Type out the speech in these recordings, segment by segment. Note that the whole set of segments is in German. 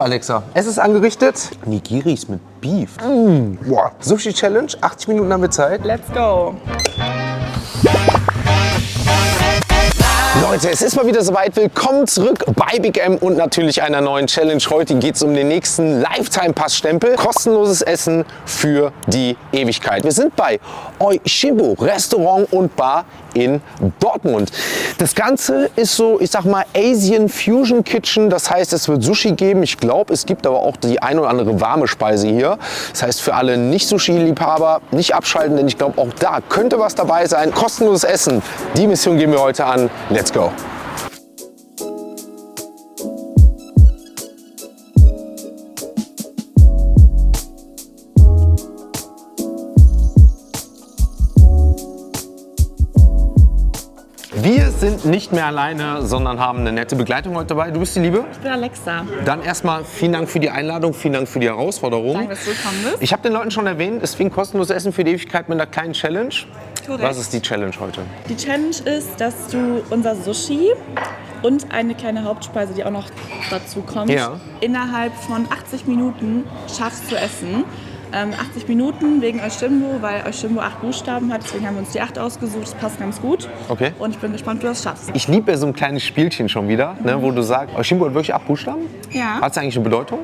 Alexa, es ist angerichtet. Nigiris mit Beef. Wow. Sushi Challenge, 80 Minuten haben wir Zeit. Let's go. Leute, es ist mal wieder soweit. Willkommen zurück bei Big M und natürlich einer neuen Challenge. Heute geht es um den nächsten Lifetime-Pass-Stempel. Kostenloses Essen für die Ewigkeit. Wir sind bei Oishibo, Restaurant und Bar in Dortmund. Das Ganze ist so, ich sag mal, Asian Fusion Kitchen. Das heißt, es wird Sushi geben. Ich glaube, es gibt aber auch die ein oder andere warme Speise hier. Das heißt, für alle Nicht-Sushi-Liebhaber nicht abschalten, denn ich glaube, auch da könnte was dabei sein. Kostenloses Essen. Die Mission gehen wir heute an. Let's go. Wir sind nicht mehr alleine, sondern haben eine nette Begleitung heute dabei. Du bist die Liebe? Ich bin Alexa. Dann erstmal vielen Dank für die Einladung, vielen Dank für die Herausforderung. Danke, dass du gekommen bist. Ich habe den Leuten schon erwähnt, es fing kostenloses Essen für die Ewigkeit mit einer kleinen Challenge. Korrekt. Was ist die Challenge heute? Die Challenge ist, dass du unser Sushi und eine kleine Hauptspeise, die auch noch dazu kommt, innerhalb von 80 Minuten schaffst zu essen. 80 Minuten wegen Oishibo, weil Oishibo 8 Buchstaben hat, deswegen haben wir uns die 8 ausgesucht, das passt ganz gut. Okay. Und ich bin gespannt, ob du das schaffst. Ich liebe ja so ein kleines Spielchen schon wieder, ne, wo du sagst, Oishibo hat wirklich 8 Buchstaben? Ja. Hat es eigentlich eine Bedeutung?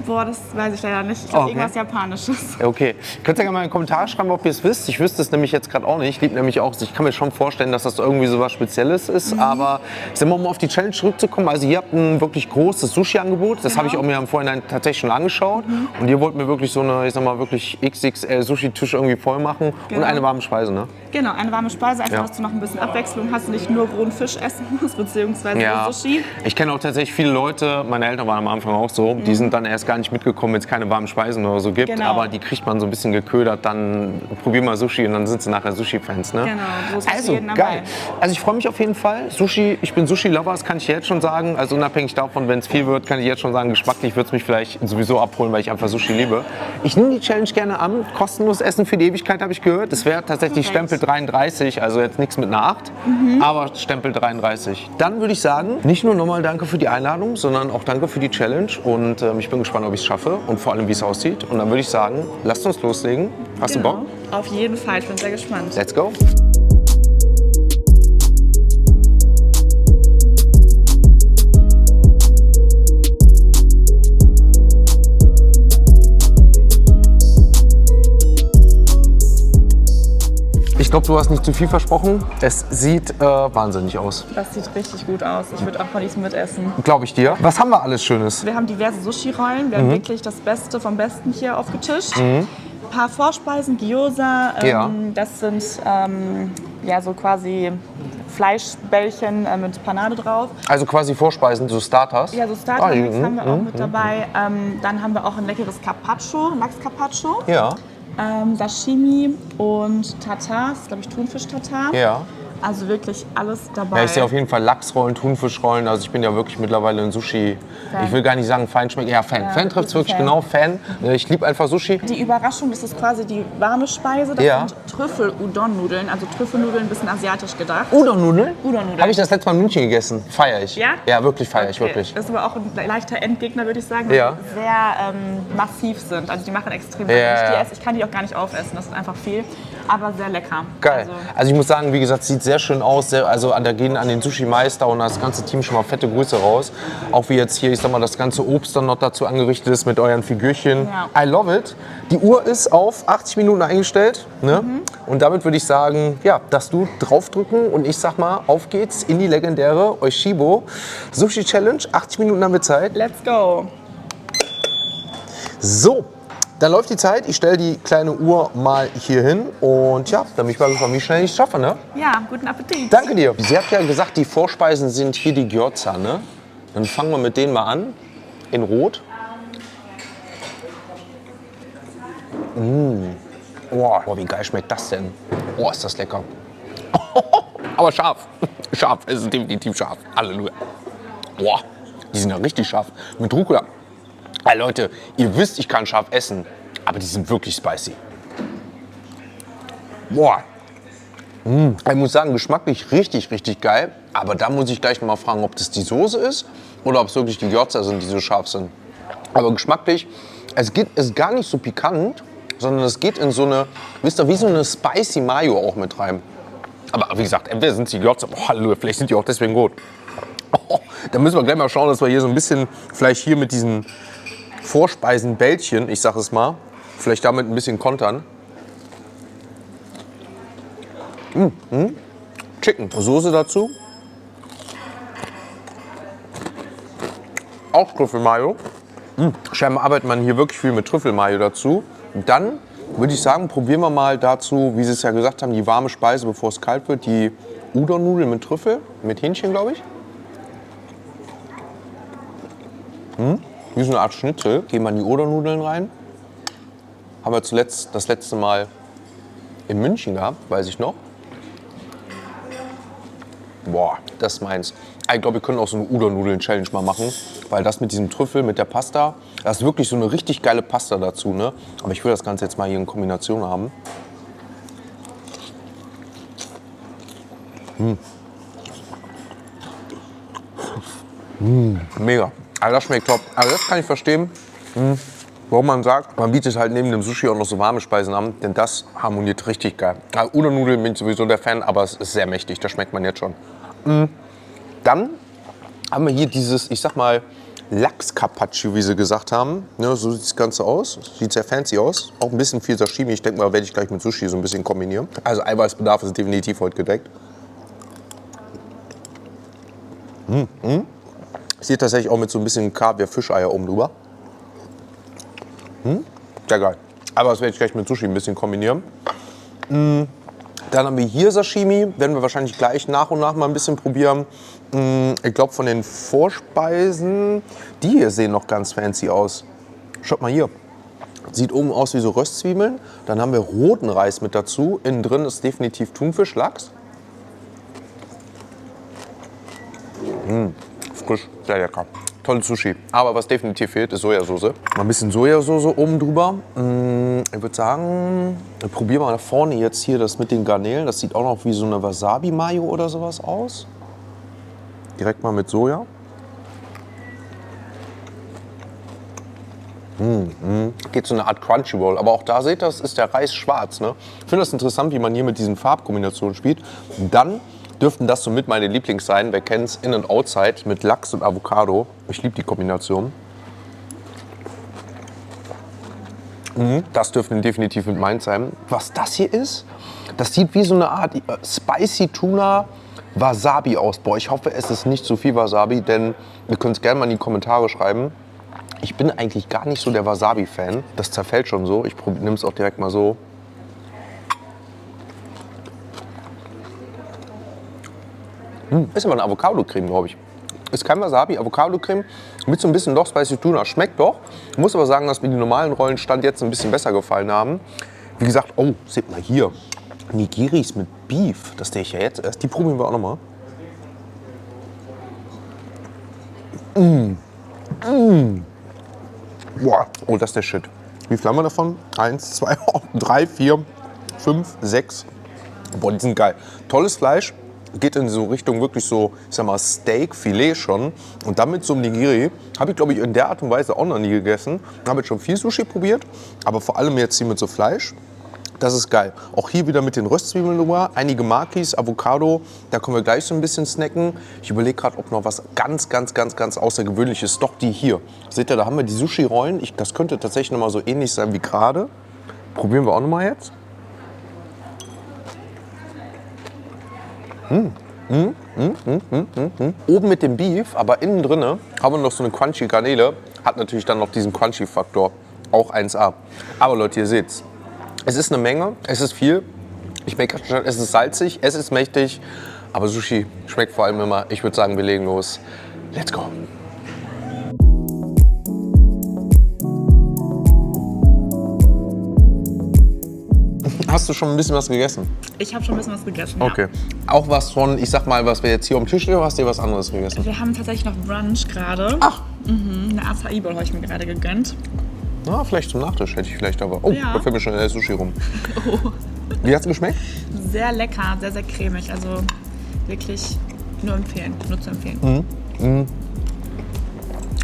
Boah, das weiß ich leider nicht. Ich glaube, irgendwas Japanisches. Okay. Könnt ihr ja mal in die Kommentare schreiben, ob ihr es wisst. Ich wüsste es nämlich jetzt gerade auch nicht. Ich liebe nämlich auch, ich kann mir schon vorstellen, dass das irgendwie so was Spezielles ist. Aber ich sag mal, um auf die Challenge zurückzukommen, also ihr habt ein wirklich großes Sushi-Angebot. Das habe ich auch mir im Vorhinein tatsächlich schon angeschaut. Und ihr wollt mir wirklich so eine, ich sag mal, wirklich XXL Sushi-Tisch irgendwie voll machen. Und eine warme Speise, ne? Genau, eine warme Speise, einfach, dass du noch ein bisschen Abwechslung hast und nicht nur rohen Fisch essen musst, beziehungsweise Sushi. Ich kenne auch tatsächlich viele Leute, meine Eltern waren am Anfang auch so, die sind dann erst gar nicht mitgekommen, wenn es keine warmen Speisen oder so gibt. Genau. Aber die kriegt man so ein bisschen geködert, dann probier mal Sushi und dann sind sie nachher Sushi-Fans. Ne? Genau, so ist also jeden geil. Also ich freue mich auf jeden Fall. Sushi, ich bin Sushi-Lover, das kann ich jetzt schon sagen. Also unabhängig davon, wenn es viel wird, kann ich jetzt schon sagen, geschmacklich wird es mich vielleicht sowieso abholen, weil ich einfach Sushi liebe. Ich nehme die Challenge gerne an. Kostenlos Essen für die Ewigkeit, habe ich gehört. Das wäre tatsächlich Stempel 33, also jetzt nichts mit einer 8, aber Stempel 33. Dann würde ich sagen, nicht nur nochmal danke für die Einladung, sondern auch danke für die Challenge. Und ich bin gespannt, ob ich es schaffe und vor allem, wie es aussieht. Und dann würde ich sagen, lasst uns loslegen. Hast du Bock? Auf jeden Fall, ich bin sehr gespannt. Let's go. Ich glaube, du hast nicht zu viel versprochen. Es sieht wahnsinnig aus. Das sieht richtig gut aus. Ich würde auch von diesem mitessen. Glaube ich dir. Was haben wir alles Schönes? Wir haben diverse Sushi-Rollen. Wir haben wirklich das Beste vom Besten hier aufgetischt. Ein paar Vorspeisen, Gyoza. Das sind ja so quasi Fleischbällchen mit Panade drauf. Also quasi Vorspeisen, so Starters? Ja, so Starters haben wir auch mit dabei. Dann haben wir auch ein leckeres Carpaccio, Lachs-Carpaccio. Ja. Sashimi und Tatar, das ist glaube ich Thunfisch-Tatar. Ja. Also wirklich alles dabei. Ja, ich sehe auf jeden Fall Lachsrollen, Thunfischrollen. Also ich bin ja wirklich mittlerweile ein Sushi. Ich will gar nicht sagen Feinschmecker. Ja, Fan. Fan trifft es wirklich genau, Fan. Ich liebe einfach Sushi. Die Überraschung, das ist quasi die warme Speise. Das sind Trüffel-Udon-Nudeln, also Trüffelnudeln, ein bisschen asiatisch gedacht. Udon-Nudeln? Udon-Nudeln. Habe ich das letzte Mal in München gegessen. Feier ich. Ja? Ja, wirklich feier ich, wirklich. Das ist aber auch ein leichter Endgegner, würde ich sagen, weil die sehr massiv sind. Also die machen extrem Ich kann die auch gar nicht aufessen, das ist einfach viel, aber sehr lecker. Geil. Also ich muss sagen, wie gesagt, sieht sehr schön aus. Also da gehen an den Sushi-Meister und das ganze Team schon mal fette Grüße raus. Auch wie jetzt hier, ich sag mal, das ganze Obst dann noch dazu angerichtet ist mit euren Figürchen. Ja. I love it. Die Uhr ist auf 80 Minuten eingestellt. Ne? Und damit würde ich sagen, ja, dass du draufdrücken und ich sag mal, auf geht's in die legendäre Oishibo Sushi Challenge. 80 Minuten haben wir Zeit. Let's go. So. Dann läuft die Zeit, ich stelle die kleine Uhr mal hier hin und ja, dann bin ich mal gespannt, wie schnell ich es schaffe, ne? Ja, guten Appetit. Danke dir. Sie hat ja gesagt, die Vorspeisen sind hier die Gyoza, ne? Dann fangen wir mit denen mal an, in Rot. Oh, wie geil schmeckt das denn? Oh, ist das lecker. Aber scharf. Scharf, es ist definitiv scharf. Halleluja. Boah, die sind ja richtig scharf. Mit Rucola. Hey Leute, ihr wisst, ich kann scharf essen, aber die sind wirklich spicy. Boah. Ich muss sagen, geschmacklich richtig, richtig geil. Aber da muss ich gleich noch mal fragen, ob das die Soße ist oder ob es wirklich die Gyoza sind, die so scharf sind. Aber geschmacklich, es ist gar nicht so pikant, sondern es geht in so eine, wisst ihr, wie so eine Spicy Mayo auch mit rein. Aber wie gesagt, entweder sind sie Glotze, oh Halleluja, vielleicht sind die auch deswegen gut. Oh, da müssen wir gleich mal schauen, dass wir hier so ein bisschen, vielleicht hier mit diesen Vorspeisenbällchen, ich sag es mal, vielleicht damit ein bisschen kontern. Chicken, Soße dazu. Auch Trüffelmayo. Scheinbar arbeitet man hier wirklich viel mit Trüffelmayo dazu. Und dann würde ich sagen, probieren wir mal dazu, wie Sie es ja gesagt haben, die warme Speise, bevor es kalt wird, die Udon-Nudeln mit Trüffel, mit Hähnchen, glaube ich. Wie so eine Art Schnitzel. Geben wir in die Udon-Nudeln rein. Haben wir zuletzt das letzte Mal in München gehabt, weiß ich noch. Boah, das ist meins. Ich glaube, wir können auch so eine Udon-Nudeln-Challenge mal machen, weil das mit diesem Trüffel, mit der Pasta, das ist wirklich so eine richtig geile Pasta dazu, ne? Aber ich will das Ganze jetzt mal hier in Kombination haben. Mega. Also das schmeckt top. Also das kann ich verstehen, warum man sagt, man bietet halt neben dem Sushi auch noch so warme Speisen an, denn das harmoniert richtig geil. Also Udon-Nudeln bin ich sowieso der Fan, aber es ist sehr mächtig, das schmeckt man jetzt schon. Dann haben wir hier dieses, ich sag mal, Lachs-Carpaccio, wie sie gesagt haben. Ja, so sieht das Ganze aus. Sieht sehr fancy aus. Auch ein bisschen viel Sashimi. Ich denke mal, werde ich gleich mit Sushi so ein bisschen kombinieren. Also Eiweißbedarf ist definitiv heute gedeckt. Sieht tatsächlich auch mit so ein bisschen Kaviar-Fischeier oben drüber. Sehr geil. Aber das werde ich gleich mit Sushi ein bisschen kombinieren. Dann haben wir hier Sashimi, werden wir wahrscheinlich gleich nach und nach mal ein bisschen probieren. Ich glaube von den Vorspeisen, die hier sehen noch ganz fancy aus. Schaut mal hier. Sieht oben aus wie so Röstzwiebeln. Dann haben wir roten Reis mit dazu. Innen drin ist definitiv Thunfisch, Lachs. Frisch, sehr lecker. Tolles Sushi. Aber was definitiv fehlt, ist Sojasauce. Mal ein bisschen Sojasauce oben drüber. Ich würde sagen, wir probieren mal da vorne jetzt hier das mit den Garnelen. Das sieht auch noch wie so eine Wasabi-Mayo oder sowas aus. Direkt mal mit Soja. Geht so eine Art Crunchyroll. Aber auch da seht ihr, ist der Reis schwarz. Ne? Ich finde das interessant, wie man hier mit diesen Farbkombinationen spielt. Dann dürften das somit meine Lieblings sein. Wer kennt es? In- und Outside mit Lachs und Avocado. Ich liebe die Kombination. Das dürfte definitiv mit meins sein. Was das hier ist, das sieht wie so eine Art Spicy Tuna Wasabi aus. Boah, ich hoffe, es ist nicht so viel Wasabi, denn ihr könnt es gerne mal in die Kommentare schreiben. Ich bin eigentlich gar nicht so der Wasabi-Fan. Das zerfällt schon so. Ich nehme es auch direkt mal so. Ist aber eine Avocado-Creme, glaube ich. Ist kein Wasabi, Avocado-Creme mit so ein bisschen doch Spicy Tuna. Schmeckt doch. Ich muss aber sagen, dass mir die normalen Rollen Stand jetzt ein bisschen besser gefallen haben. Wie gesagt, oh, seht mal hier. Nigiris mit Beef. Das sehe ich ja jetzt erst. Die probieren wir auch nochmal. Boah, oh, das ist der Shit. Wie viel haben wir davon? 1, 2, 3, 4, 5, 6. Boah, die sind geil. Tolles Fleisch. Geht in so Richtung wirklich so, ich sag mal, Steak, Filet schon. Und dann mit so einem Nigiri habe ich, glaube ich, in der Art und Weise auch noch nie gegessen. Habe jetzt schon viel Sushi probiert, aber vor allem jetzt hier mit so Fleisch. Das ist geil. Auch hier wieder mit den Röstzwiebeln drüber, einige Makis, Avocado. Da können wir gleich so ein bisschen snacken. Ich überlege gerade, ob noch was ganz Außergewöhnliches ist. Doch die hier. Seht ihr, da haben wir die Sushi-Rollen. Das könnte tatsächlich noch mal so ähnlich sein wie gerade. Probieren wir auch noch mal jetzt. Oben mit dem Beef, aber innen drinne haben wir noch so eine crunchy Garnele. Hat natürlich dann noch diesen Crunchy-Faktor. Auch 1A. Aber Leute, ihr seht's. Es ist eine Menge, es ist viel. Ich merke schon, es ist salzig, es ist mächtig. Aber Sushi schmeckt vor allem immer. Ich würde sagen, wir legen los. Let's go. Hast du schon ein bisschen was gegessen? Ich habe schon ein bisschen was gegessen. Okay. Ja. Auch was von, ich sag mal, was wir jetzt hier am Tisch haben, oder hast du was anderes gegessen? Wir haben tatsächlich noch Brunch gerade. Ach. Eine Acai Bowl habe ich mir gerade gegönnt. Na, vielleicht zum Nachtisch hätte ich vielleicht aber. Oh, ja. Da fällt mir schon der Sushi rum. Oh. Wie hat's geschmeckt? Sehr lecker, sehr cremig. Also wirklich nur zu empfehlen.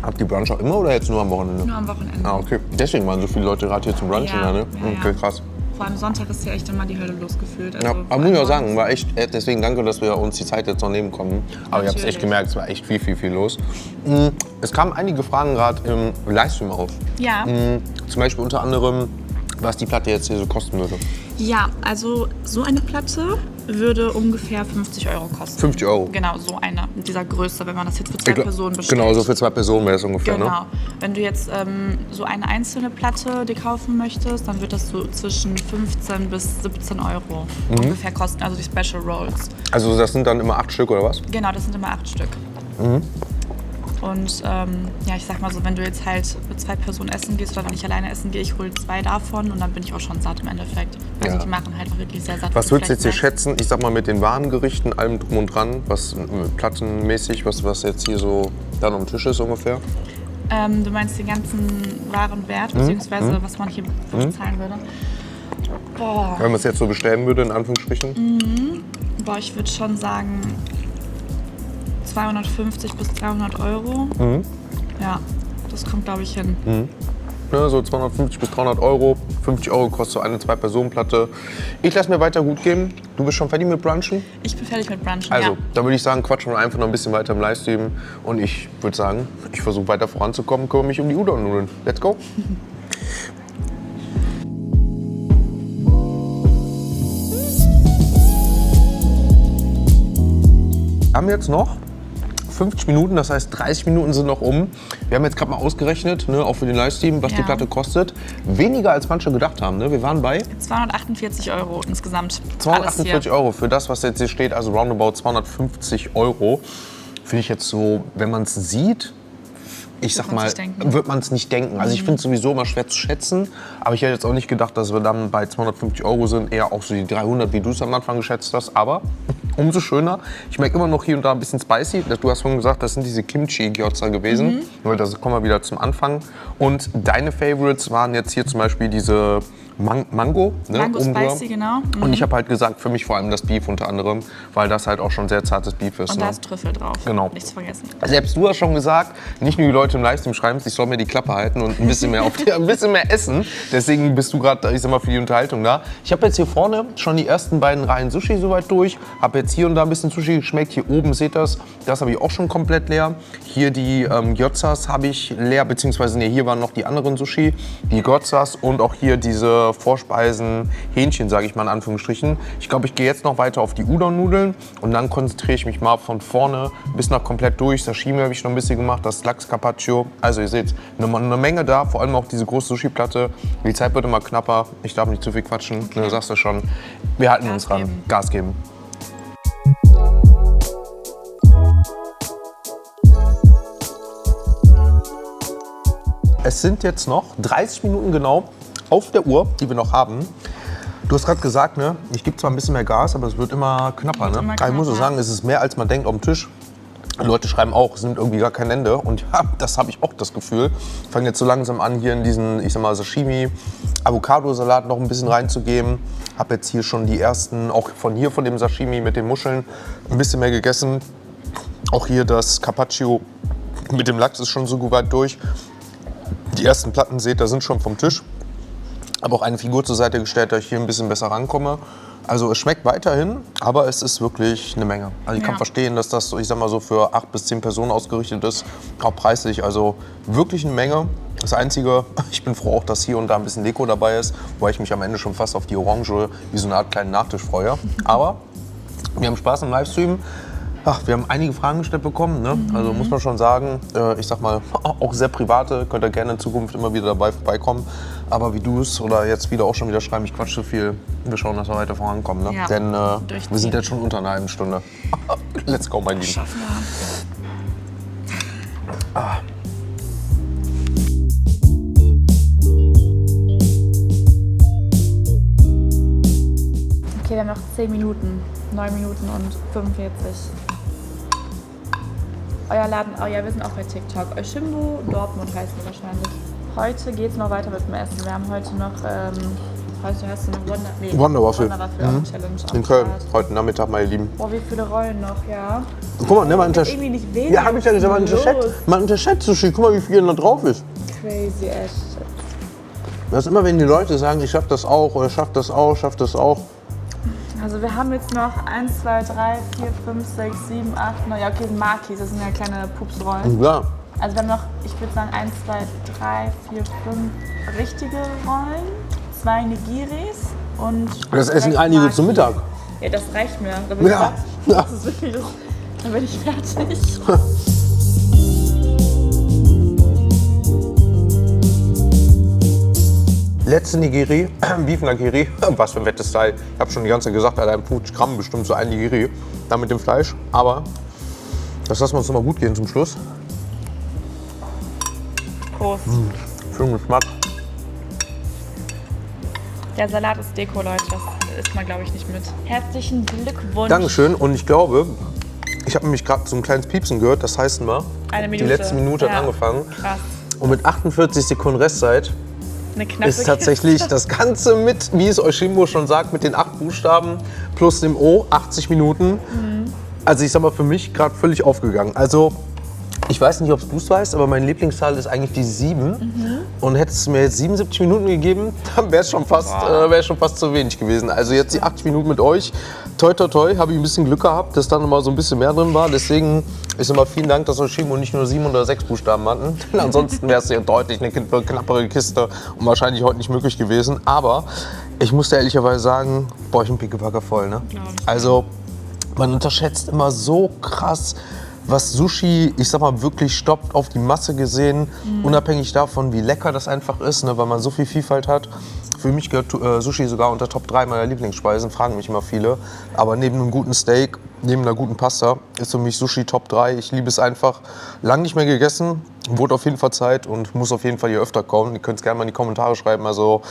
Habt ihr Brunch auch immer oder jetzt nur am Wochenende? Nur am Wochenende. Ah, okay. Deswegen waren so viele Leute gerade hier zum Brunchen, Ja, ne? ja, Okay, ja. krass. Vor allem Sonntag ist ja echt immer die Hölle losgefühlt. Also Ja, aber muss ich auch sagen, war echt, deswegen danke, dass wir uns die Zeit jetzt noch nehmen konnten. Aber ich habe es echt Natürlich. gemerkt, es war echt viel los. Es kamen einige Fragen gerade im Livestream auf. Ja. Zum Beispiel unter anderem, was die Platte jetzt hier so kosten würde. Ja, also so eine Platte würde ungefähr 50 € kosten. 50 €? Genau, so eine, in dieser Größe, wenn man das jetzt für 2 Personen bestellt. Genau, so für 2 Personen wäre es ungefähr, Genau. ne? Wenn du jetzt so eine einzelne Platte dir kaufen möchtest, dann wird das so zwischen 15 bis 17 € ungefähr kosten, also die Special Rolls. Also das sind dann immer 8 Stück oder was? Genau, das sind immer 8 Stück. Und ja, ich sag mal so, wenn du jetzt halt mit 2 Personen essen gehst oder wenn ich alleine essen gehe, ich hole 2 davon und dann bin ich auch schon satt im Endeffekt. Also Ja. die machen halt auch wirklich sehr satt. Was würdest du jetzt hier Vielleicht schätzen, ich sag mal mit den warmen Gerichten, allem drum und dran, was plattenmäßig, was jetzt hier so dann am Tisch ist ungefähr? Du meinst den ganzen wahren Wert, beziehungsweise was man hier bezahlen würde? Boah, Wenn man es jetzt so bestellen würde, in Anführungsstrichen? boah, ich würde schon sagen 250 bis 300 €. Ja, das kommt, glaube ich, hin. Ne, so 250 bis 300 €. 50 € kostet so eine 2-Personen-Platte. Ich lasse mir weiter gut gehen. Du bist schon fertig mit Brunchen? Ich bin fertig mit Brunchen, Also, ja. da würde ich sagen, quatschen wir einfach noch ein bisschen weiter im Livestream. Und ich würde sagen, ich versuche weiter voranzukommen, kümmere mich um die Udon-Nudeln. Let's go! Wir haben jetzt noch 50 Minuten, das heißt 30 Minuten sind noch um. Wir haben jetzt gerade mal ausgerechnet, ne, auch für den Livestream, was die Ja. Platte kostet. Weniger als manche gedacht haben. Ne? Wir waren bei 248 € insgesamt. 248 Alles € für das, was jetzt hier steht, also roundabout 250 €. Finde ich jetzt so, wenn man es sieht, ich sag man's mal, nicht denken. wird man es nicht denken. Also ich finde es sowieso immer schwer zu schätzen, aber ich hätte jetzt auch nicht gedacht, dass wir dann bei 250 € sind, eher auch so die 300, wie du es am Anfang geschätzt hast, aber umso schöner. Ich merke immer noch hier und da ein bisschen spicy. Du hast vorhin gesagt, das sind diese Kimchi-Gyoza gewesen. Das kommen wir wieder zum Anfang. Und deine Favorites waren jetzt hier zum Beispiel diese Mango. Ne, Mango oben drüber. Spicy, genau. Und ich habe halt gesagt, für mich vor allem das Beef unter anderem, weil das halt auch schon sehr zartes Beef ist. Und Ne? da ist Trüffel drauf. Genau. Nichts vergessen. Selbst du hast schon gesagt, nicht nur die Leute im Livestream schreiben, ich soll mir die Klappe halten und ein bisschen mehr, ein bisschen mehr essen. Deswegen bist du gerade, ich sag mal, für die Unterhaltung da. Ich habe jetzt hier vorne schon die ersten beiden Reihen Sushi soweit durch. Habe jetzt hier und da ein bisschen Sushi geschmeckt. Hier oben seht ihr das habe ich auch schon komplett leer. Hier die Gyozas habe ich leer, beziehungsweise nee, hier waren noch die anderen Sushi. Die Gyozas und auch hier diese Vorspeisen, Hähnchen, sage ich mal in Anführungsstrichen. Ich glaube, ich gehe jetzt noch weiter auf die Udon-Nudeln und dann konzentriere ich mich mal von vorne bis nach komplett durch. Sashimi habe ich noch ein bisschen gemacht, das Lachs Carpaccio. Also ihr seht, eine Menge da, vor allem auch diese große Sushi-Platte. Die Zeit wird immer knapper, ich darf nicht zu viel quatschen, okay. Du sagst ja schon. Wir halten uns ran, Gas geben. Es sind jetzt noch 30 Minuten genau auf der Uhr, die wir noch haben. Du hast gerade gesagt, ne, ich gebe zwar ein bisschen mehr Gas, aber es wird immer knapper. Ne? Immer Ich muss so knapper. sagen, es ist mehr, als man denkt auf dem Tisch. Die Leute schreiben auch, es nimmt irgendwie gar kein Ende. Und ja, das habe ich auch das Gefühl. Ich fange jetzt so langsam an, hier in diesen, ich sag mal, Sashimi, Avocado-Salat noch ein bisschen reinzugeben. Habe jetzt hier schon die ersten, auch von dem Sashimi mit den Muscheln, ein bisschen mehr gegessen. Auch hier das Carpaccio mit dem Lachs ist schon so gut weit durch. Die ersten Platten, seht ihr, sind schon vom Tisch. Habe auch eine Figur zur Seite gestellt, dass ich hier ein bisschen besser rankomme. Also es schmeckt weiterhin, aber es ist wirklich eine Menge. Also ich kann verstehen, dass das, ich sag mal so, für 8 bis 10 Personen ausgerichtet ist, auch preislich. Also wirklich eine Menge. Das Einzige, ich bin froh auch, dass hier und da ein bisschen Deko dabei ist, weil ich mich am Ende schon fast auf die Orange wie so eine Art kleinen Nachtisch freue. Aber wir haben Spaß im Livestream. Ach, wir haben einige Fragen gestellt bekommen, ne? Also muss man schon sagen, ich sag mal, auch sehr private, könnt ihr gerne in Zukunft immer wieder dabei vorbeikommen. Aber wie du es oder jetzt wieder auch schon wieder schreiben, ich quatsch zu viel, wir schauen, dass wir weiter vorankommen. Ne? Ja, Denn wir sind jetzt schon unter einer halben Stunde. Let's go, mein Lieben. Schaffen wir. Okay, wir haben noch 10 Minuten, 9 Minuten und 45. Euer Laden, oh ja, wir sind auch bei TikTok. Oshimbo Dortmund heißen wir wahrscheinlich. Heute geht es noch weiter mit dem Essen. Wir haben heute noch Heute hast du eine Wonderwaffel. Challenge. In Köln, heute Nachmittag, meine Lieben. Boah, wie viele Rollen noch, ja? Guck mal, ne, man Irgendwie nicht wenig. Ja, hab ich ja gesagt, man unterschätzt Sushi. Guck mal, wie viel da drauf ist. Crazy ass. Das ist immer, wenn die Leute sagen, ich schaff das auch oder schaff das auch. Also wir haben jetzt noch 1, 2, 3, 4, 5, 6, 7, 8, 9. Ja, okay, sind Makis, das sind ja kleine Pupsrollen. Ja. Also wir haben noch, ich würde sagen, 1, 2, 3, 4, 5 richtige Rollen, 2 Nigiris und. Das essen 6 einige Maki. zum Mittag. Ja, das reicht mir. Da bin ich Ja. fertig. Das ist wirklich, dann bin ich fertig. Letzte Nigiri, Beef Nigiri, was für ein fettes Teil. Ich habe schon die ganze Zeit gesagt, allein 50 Gramm bestimmt so ein Nigiri. Dann mit dem Fleisch, aber das lassen wir uns noch mal gut gehen zum Schluss. Prost. Für den Geschmack. Der Salat ist Deko, Leute. Das isst man, glaube ich, nicht mit. Herzlichen Glückwunsch. Dankeschön und ich glaube, ich habe nämlich gerade so ein kleines Piepsen gehört, das heißt mal, Eine Minute. die letzte Minute hat angefangen. Krass. Und mit 48 Sekunden Restzeit Eine knappe ist tatsächlich Kiste. das Ganze mit, wie es Oshimbo schon sagt, mit den 8 Buchstaben plus dem O, 80 Minuten. Also ich sag mal, für mich gerade völlig aufgegangen. Also ich weiß nicht, ob du es weißt, aber meine Lieblingszahl ist eigentlich die 7. Und hättest du mir jetzt 77 Minuten gegeben, dann wäre es schon fast zu wenig gewesen. Also jetzt die 80 Minuten mit euch, toi toi toi, habe ich ein bisschen Glück gehabt, dass da noch mal so ein bisschen mehr drin war. Deswegen ist immer vielen Dank, dass Oshimbo nicht nur 7 oder 6 Buchstaben hatten. Denn ansonsten wäre es ja deutlich eine knappere Kiste und wahrscheinlich heute nicht möglich gewesen. Aber ich muss dir ehrlicherweise sagen, boah, ich bin Pickepacke voll, ne? Also man unterschätzt immer so krass, was Sushi, ich sag mal, wirklich stoppt auf die Masse gesehen, unabhängig davon, wie lecker das einfach ist, ne, weil man so viel Vielfalt hat. Für mich gehört Sushi sogar unter Top 3 meiner Lieblingsspeisen, fragen mich immer viele. Aber neben einem guten Steak, neben einer guten Pasta, ist für mich Sushi Top 3. Ich liebe es einfach. Lang nicht mehr gegessen, wurde auf jeden Fall Zeit und muss auf jeden Fall hier öfter kommen. Ihr könnt es gerne mal in die Kommentare schreiben, also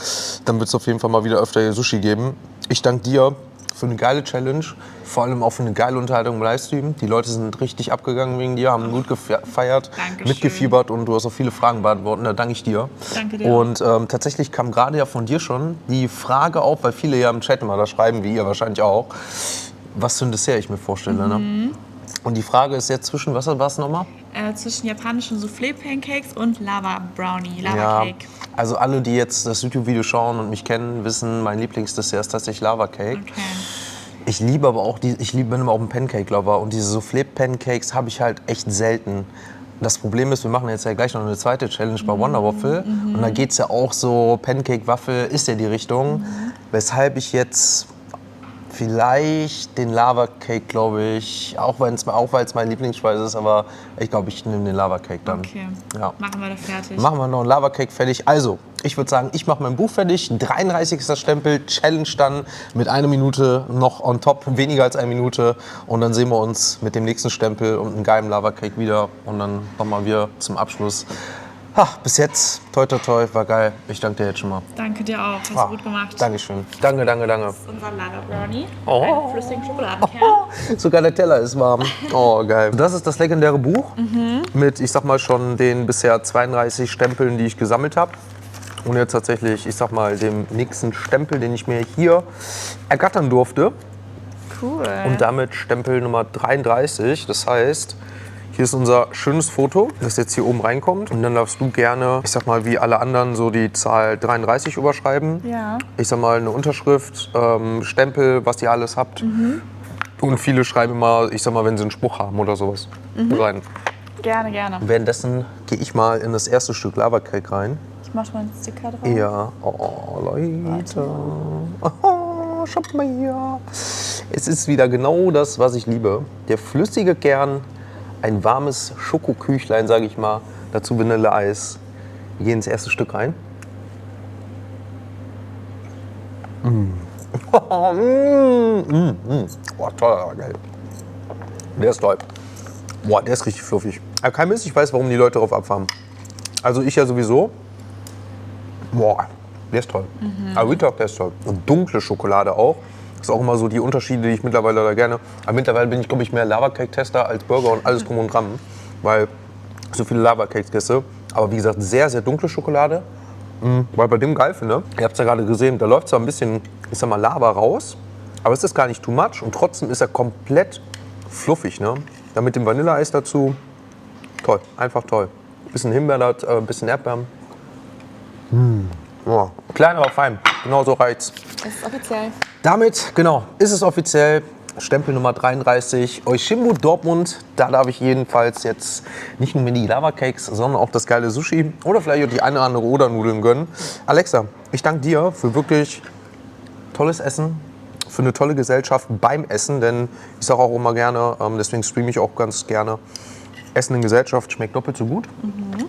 dann wird es auf jeden Fall mal wieder öfter hier Sushi geben. Ich danke dir für eine geile Challenge, vor allem auch für eine geile Unterhaltung im Livestream. Die Leute sind richtig abgegangen wegen dir, haben gut gefeiert, Dankeschön. mitgefiebert und du hast auch viele Fragen beantwortet. Da danke ich dir. Danke dir. Und tatsächlich kam gerade ja von dir schon die Frage auf, weil viele ja im Chat immer da schreiben, wie ihr wahrscheinlich auch, was für ein Dessert ich mir vorstelle. Ne? Und die Frage ist jetzt zwischen, was war es nochmal? Zwischen japanischen Soufflé-Pancakes und Lava-Brownie, Ja, Lava-Cake. also alle, die jetzt das YouTube-Video schauen und mich kennen, wissen, mein Lieblingsdessert ist tatsächlich Lava Cake. Okay. Ich liebe aber auch, bin aber auch ein Pancake-Lover und diese Soufflé-Pancakes habe ich halt echt selten. Das Problem ist, wir machen jetzt ja gleich noch eine zweite Challenge bei Wonder Waffle und da geht es ja auch so, Pancake-Waffel ist ja die Richtung, weshalb ich jetzt vielleicht den Lava Cake, glaube ich, auch weil es meine Lieblingsspeise ist, aber ich glaube, ich nehme den Lava Cake dann. Okay, Ja. machen wir da fertig. Machen wir noch einen Lava Cake fertig. Also, ich würde sagen, ich mache mein Buch fertig. 33. Stempel, Challenge dann mit 1 Minute noch on top, weniger als 1 Minute. Und dann sehen wir uns mit dem nächsten Stempel und einem geilen Lava Cake wieder. Und dann nochmal wir zum Abschluss. Bis jetzt, toi toi toi, war geil. Ich danke dir jetzt schon mal. Danke dir auch, hast du gut gemacht. Dankeschön. Danke. Das ist unser Lava-Brownie, Oh. einen flüssigen Schokoladenkern. Sogar der Teller ist warm. Oh, geil. Das ist das legendäre Buch mit, ich sag mal, schon den bisher 32 Stempeln, die ich gesammelt habe. Und jetzt tatsächlich, ich sag mal, dem nächsten Stempel, den ich mir hier ergattern durfte. Cool. Und damit Stempel Nummer 33. Das heißt, hier ist unser schönes Foto, das jetzt hier oben reinkommt. Und dann darfst du gerne, ich sag mal, wie alle anderen, so die Zahl 33 überschreiben. Ja. Ich sag mal, eine Unterschrift, Stempel, was ihr alles habt. Und viele schreiben immer, ich sag mal, wenn sie einen Spruch haben oder sowas rein. Gerne, gerne. Währenddessen gehe ich mal in das erste Stück Lava Cake rein. Ich mach mal einen Sticker drauf. Ja, oh Leute. Oh, schaut mal hier. Es ist wieder genau das, was ich liebe. Der flüssige Kern, ein warmes Schokoküchlein, sage ich mal. Dazu Vanilleeis. Wir gehen ins erste Stück rein. Oh, toll, aber geil. Der ist toll. Boah, der ist richtig fluffig. Aber kein Mist, ich weiß, warum die Leute darauf abfahren. Also ich ja sowieso. Boah, der ist toll. Aber Real Talk, der ist toll. Und dunkle Schokolade auch. Das ist auch immer so die Unterschiede, die ich mittlerweile da gerne. Aber mittlerweile bin ich, glaube ich, mehr Lava-Cake-Tester als Burger und alles drum und dran. Weil so viele Lava-Cakes esse. Aber wie gesagt, sehr, sehr dunkle Schokolade. Weil bei dem geil finde, ihr habt es ja gerade gesehen, da läuft zwar ein bisschen, ich sag mal, Lava raus, aber es ist gar nicht too much und trotzdem ist er komplett fluffig. Ne? Dann mit dem Vanilleeis dazu, toll, einfach toll. Bisschen Himbeer, bisschen Erdbeeren. Oh, klein, aber fein, genau so reizt. Das ist offiziell. Damit, genau, ist es offiziell. Stempel Nummer 33, Oishimbo Dortmund. Da darf ich jedenfalls jetzt nicht nur mir die Lava Cakes, sondern auch das geile Sushi oder vielleicht auch die eine oder andere Odernudeln gönnen. Alexa, ich danke dir für wirklich tolles Essen, für eine tolle Gesellschaft beim Essen, denn ich sage auch immer gerne, deswegen streame ich auch ganz gerne, Essen in Gesellschaft schmeckt doppelt so gut.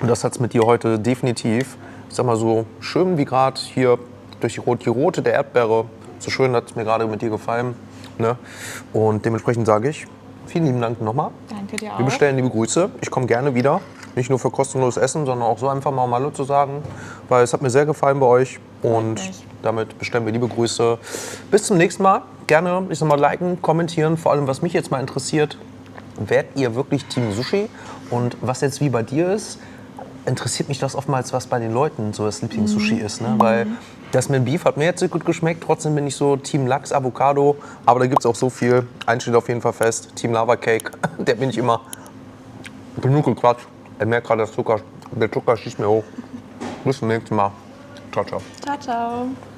Und das hat es mit dir heute definitiv. Ich sag mal so schön wie gerade hier durch die Rote der Erdbeere, so schön hat es mir gerade mit dir gefallen. Ne? Und dementsprechend sage ich, vielen lieben Dank nochmal. Danke dir auch. Wir bestellen liebe Grüße. Ich komme gerne wieder. Nicht nur für kostenloses Essen, sondern auch so einfach mal Hallo zu sagen. Weil es hat mir sehr gefallen bei euch. Und damit bestellen wir liebe Grüße. Bis zum nächsten Mal. Gerne, ich sag mal, liken, kommentieren. Vor allem, was mich jetzt mal interessiert, werdet ihr wirklich Team Sushi? Und was jetzt wie bei dir ist, interessiert mich das oftmals, was bei den Leuten so das Lieblings-Sushi ist. Ne? Weil das mit Beef hat mir jetzt so gut geschmeckt. Trotzdem bin ich so Team Lachs, Avocado. Aber da gibt es auch so viel. Eins steht auf jeden Fall fest. Team Lava Cake. Der bin ich immer. Genug gequatscht. Ich merke gerade, der Zucker schießt mir hoch. Bis zum nächsten Mal. Ciao, ciao. Ciao, ciao.